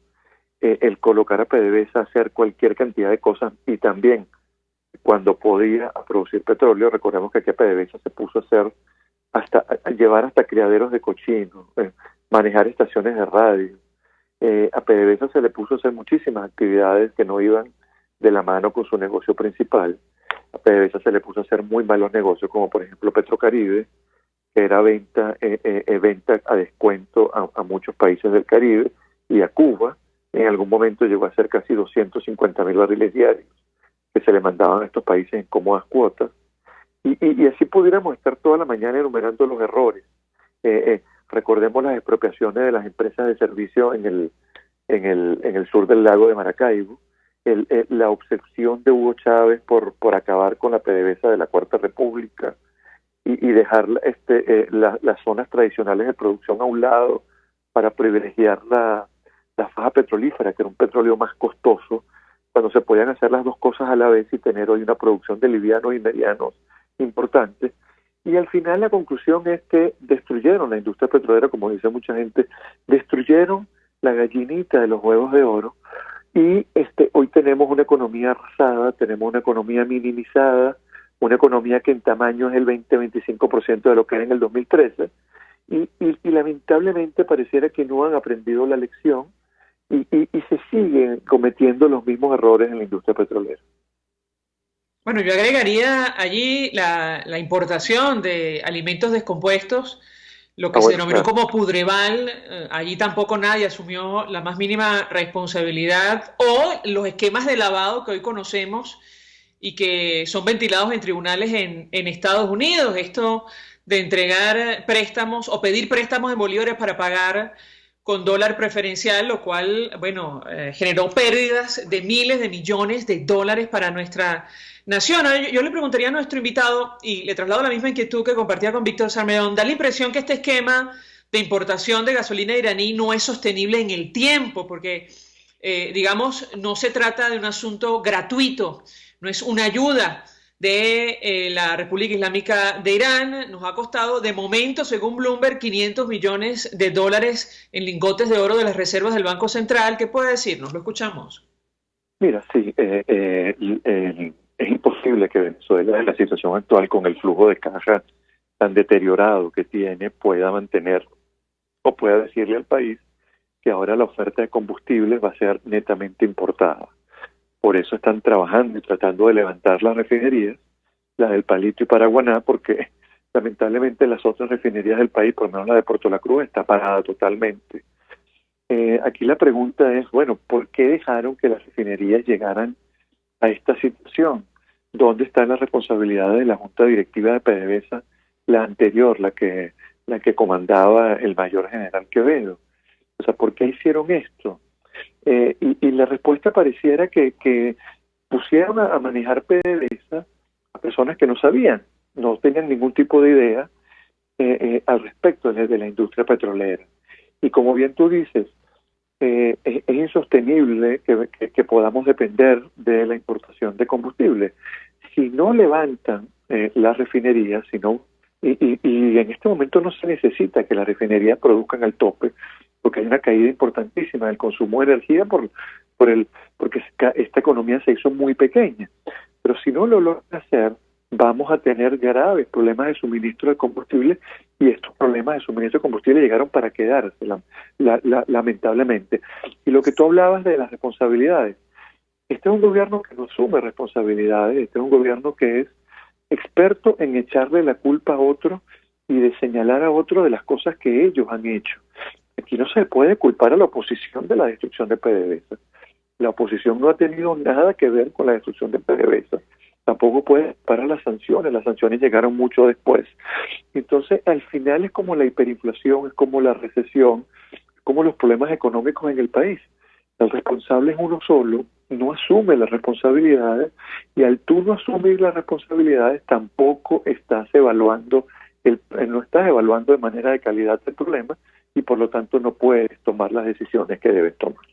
el colocar a PDVSA a hacer cualquier cantidad de cosas, y también cuando podía producir petróleo. Recordemos que aquí a PDVSA se puso a llevar hasta criaderos de cochinos, manejar estaciones de radio. A PDVSA se le puso a hacer muchísimas actividades que no iban de la mano con su negocio principal. A PDVSA se le puso a hacer muy malos negocios, como por ejemplo Petrocaribe, que era venta a descuento a muchos países del Caribe y a Cuba. En algún momento llegó a ser casi 250.000 barriles diarios que se le mandaban a estos países en cómodas cuotas. Y así pudiéramos estar toda la mañana enumerando los errores. Recordemos las expropiaciones de las empresas de servicio en el sur del lago de Maracaibo, la obsesión de Hugo Chávez por acabar con la PDVSA de la Cuarta República y dejar las zonas tradicionales de producción a un lado para privilegiar la faja petrolífera, que era un petróleo más costoso, cuando se podían hacer las dos cosas a la vez y tener hoy una producción de livianos y medianos importante. Y al final la conclusión es que destruyeron la industria petrolera, como dice mucha gente, destruyeron la gallinita de los huevos de oro, y hoy tenemos una economía arrasada, tenemos una economía minimizada, una economía que en tamaño es el 20-25% de lo que era en el 2013, y lamentablemente pareciera que no han aprendido la lección y se siguen cometiendo los mismos errores en la industria petrolera. Bueno, yo agregaría allí la importación de alimentos descompuestos, lo que se denominó como Pudreval. Allí tampoco nadie asumió la más mínima responsabilidad, o los esquemas de lavado que hoy conocemos y que son ventilados en tribunales en Estados Unidos. Esto de entregar préstamos o pedir préstamos en bolívares para pagar con dólar preferencial, lo cual, bueno, generó pérdidas de miles de millones de dólares para nuestra nación. Yo le preguntaría a nuestro invitado, y le traslado la misma inquietud que compartía con Víctor Salmerón, da la impresión que este esquema de importación de gasolina iraní no es sostenible en el tiempo, porque, digamos, no se trata de un asunto gratuito, no es una ayuda de la República Islámica de Irán. Nos ha costado, de momento, según Bloomberg, $500 millones en lingotes de oro de las reservas del Banco Central. ¿Qué puede decirnos? Lo escuchamos. Mira, sí, es imposible que Venezuela, en la situación actual, con el flujo de caja tan deteriorado que tiene, pueda mantener o pueda decirle al país que ahora la oferta de combustibles va a ser netamente importada. Por eso están trabajando y tratando de levantar las refinerías, la del Palito y Paraguaná, porque lamentablemente las otras refinerías del país, por lo menos la de Puerto La Cruz, está parada totalmente. Aquí la pregunta es, bueno, ¿por qué dejaron que las refinerías llegaran a esta situación? ¿Dónde están las responsabilidades de la Junta Directiva de PDVSA, la anterior, la que comandaba el mayor general Quevedo? O sea, ¿por qué hicieron esto? Y la respuesta pareciera que pusieron a manejar PDVSA a personas que no sabían, no tenían ningún tipo de idea al respecto de la industria petrolera. Y como bien tú dices, es insostenible que podamos depender de la importación de combustible. Si no levantan las refinerías, y en este momento no se necesita que las refinerías produzcan al tope, porque hay una caída importantísima del consumo de energía porque esta economía se hizo muy pequeña. Pero si no lo logran hacer, vamos a tener graves problemas de suministro de combustible, y estos problemas de suministro de combustible llegaron para quedarse, lamentablemente. Y lo que tú hablabas de las responsabilidades, este es un gobierno que no asume responsabilidades, este es un gobierno que es experto en echarle la culpa a otro y de señalar a otro de las cosas que ellos han hecho. Aquí no se puede culpar a la oposición de la destrucción de PDVSA. La oposición no ha tenido nada que ver con la destrucción de PDVSA. Tampoco puede culpar a las sanciones llegaron mucho después. Entonces, al final es como la hiperinflación, es como la recesión, es como los problemas económicos en el país. El responsable es uno solo, no asume las responsabilidades, y al tú no asumir las responsabilidades tampoco estás evaluando de manera de calidad el problema, y por lo tanto no puedes tomar las decisiones que debes tomar.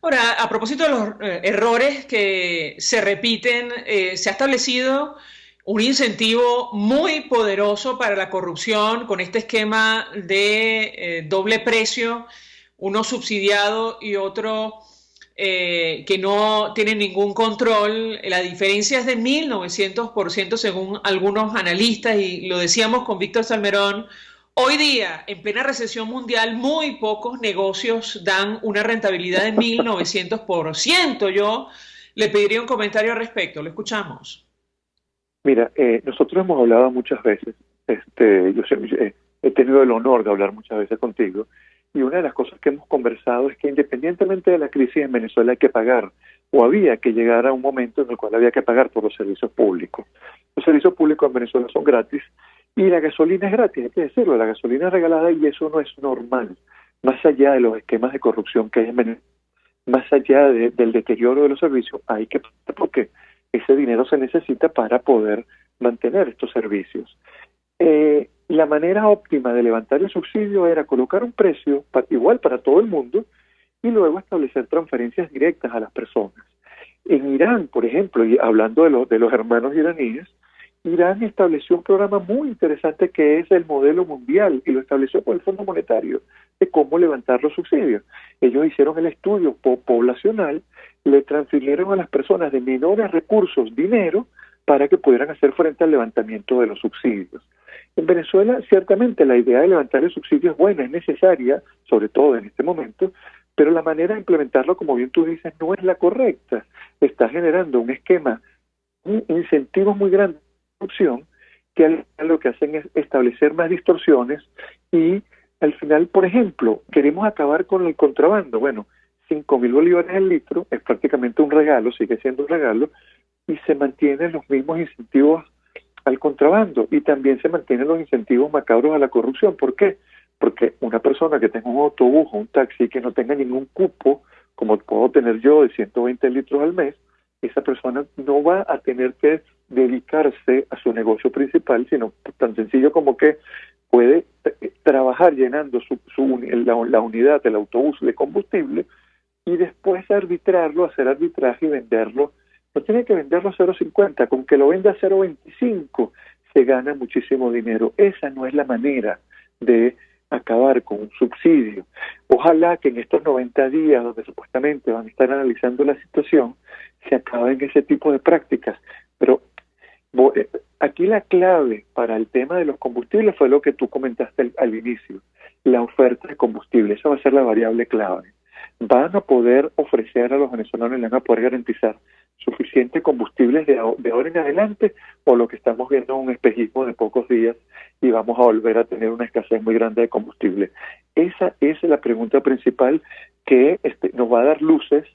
Ahora, a propósito de los errores que se repiten, se ha establecido un incentivo muy poderoso para la corrupción con este esquema de doble precio, uno subsidiado y otro que no tiene ningún control. La diferencia es de 1900% según algunos analistas, y lo decíamos con Víctor Salmerón. Hoy día, en plena recesión mundial, muy pocos negocios dan una rentabilidad de 1900%. Yo le pediría un comentario al respecto. Lo escuchamos. Mira, nosotros hemos hablado muchas veces, he tenido el honor de hablar muchas veces contigo, y una de las cosas que hemos conversado es que independientemente de la crisis en Venezuela hay que pagar, o había que llegar a un momento en el cual había que pagar por los servicios públicos. Los servicios públicos en Venezuela son gratis, y la gasolina es gratis, hay que decirlo, la gasolina es regalada, y eso no es normal. Más allá de los esquemas de corrupción que hay en Venezuela, más allá del deterioro de los servicios, hay que pagar porque ese dinero se necesita para poder mantener estos servicios. La manera óptima de levantar el subsidio era colocar un precio igual para todo el mundo y luego establecer transferencias directas a las personas. En Irán, por ejemplo, y hablando de los hermanos iraníes, Irán estableció un programa muy interesante que es el modelo mundial, y lo estableció por el Fondo Monetario. de cómo levantar los subsidios. Ellos hicieron el estudio poblacional, le transfirieron a las personas de menores recursos dinero para que pudieran hacer frente al levantamiento de los subsidios. En Venezuela, ciertamente, la idea de levantar el subsidio es buena, es necesaria, sobre todo en este momento, pero la manera de implementarlo, como bien tú dices, no es la correcta. Está generando un esquema, incentivos muy grandes de corrupción, que lo que hacen es establecer más distorsiones y al final, por ejemplo, queremos acabar con el contrabando. Bueno, 5.000 bolívares el litro es prácticamente un regalo, sigue siendo un regalo, y se mantienen los mismos incentivos al contrabando y también se mantienen los incentivos macabros a la corrupción. ¿Por qué? Porque una persona que tenga un autobús o un taxi que no tenga ningún cupo, como puedo tener yo, de 120 litros al mes, esa persona no va a tener que dedicarse a su negocio principal, sino tan sencillo como que puede trabajar llenando la unidad del autobús de combustible y después arbitrarlo, hacer arbitraje y venderlo. No tiene que venderlo a 0.50, con que lo venda a 0.25 se gana muchísimo dinero. Esa no es la manera de acabar con un subsidio. Ojalá que en estos 90 días, donde supuestamente van a estar analizando la situación, se acaben ese tipo de prácticas. Pero aquí la clave para el tema de los combustibles fue lo que tú comentaste al inicio, la oferta de combustible. Esa va a ser la variable clave. Van a poder ofrecer a los venezolanos, le van a poder garantizar suficiente combustible de ahora en adelante, o lo que estamos viendo es un espejismo de pocos días y vamos a volver a tener una escasez muy grande de combustible. Esa es la pregunta principal que nos va a dar luces.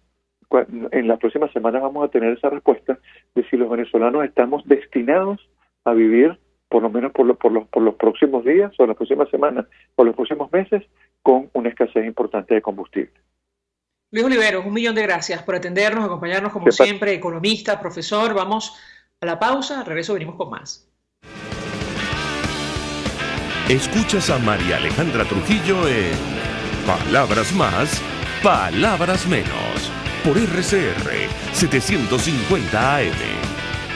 En la próxima semana vamos a tener esa respuesta de si los venezolanos estamos destinados a vivir, por lo menos por los próximos días o las próximas semanas o los próximos meses, con una escasez importante de combustible. Luis Oliveros, 1.000.000 de gracias por atendernos, acompañarnos como siempre, economista, profesor. Vamos a la pausa, al regreso venimos con más. Escuchas a María Alejandra Trujillo en Palabras Más, Palabras Menos, por RCR 750 AM.